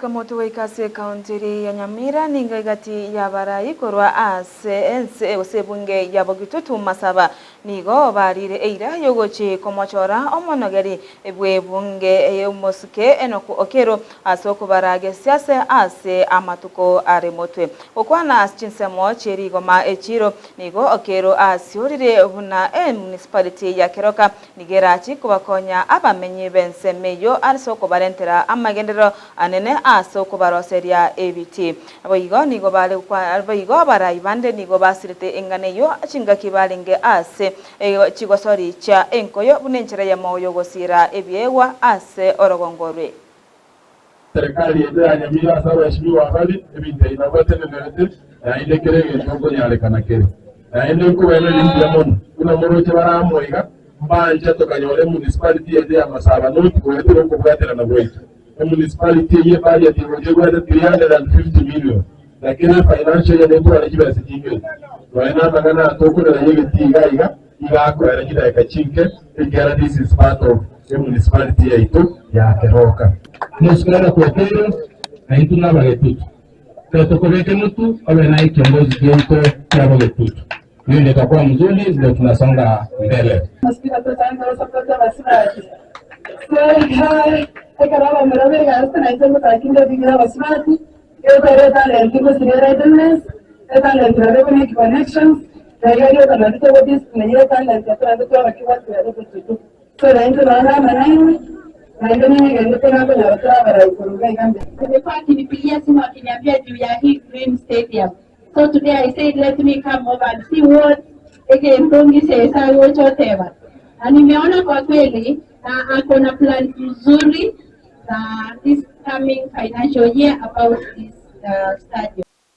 Kamoto waikase kauntiri ya Nyamira ninga igati ya barayi korwa ense osebunge ya bogitutu masaba nigo barire eira yogochi komochora omonogeri ebwe bunge umusuke enoku okero asoko barage siase ase amatuko aremotwe okwana aschinsemo cheri goma echiro nigo okero asiorire buna municipality ya Keroka nigerachi kubakonya abamenyi bense meyo arsoko barentera amagendero anene asoko baroseria ebiti abayigo nigo bale kwa abayigo barayibande nigo basirite enganeyo achinga kibalenge ase chigosori cha enkoyo bunenchera ya moyo gosira ebyewa ase orogongorwe serikali ya Nyamira sawa heshimiwa hali ebinte inagote nenete na ile kerege ntongo nyale kanakere na ende ko bene limbya mon kuna moroche baramoiga mbanje tokanyole municipality ya Masaba no kwetero ko bwatera na bwete municipality ye bali ati ngoje gwada 350 million lakini financial ya neto alijiba sijinge wana magana toko na yele tiga igako ya jida yakachinke igara this is part of the municipality ya ito ya Keroka musikana kwetero na itu na bagetutu tutokoleke mtu awe na kiongozi yetu ya bagetutu hiyo ndio itakuwa mzuri ndio tunasonga mbele masikika tutanga sapota basirati sai ekaraba merabe gasta na ito mutakinda bigira basirati yo tareta le antiguo sirera idleness eta le revenue connections yo kana dito wadis na yo kana tata dito wakiwa kwa dito so na ito na manai na ndio ndio tena kwa watu bara kuruga ikambe nimekuwa akinipigia simu akiniambia juu ya hii Green Stadium. So today I said let me come over and see what Mtongi says whatever. Na nimeona kwa kweli ako na plan nzuri this coming financial year about this stadium.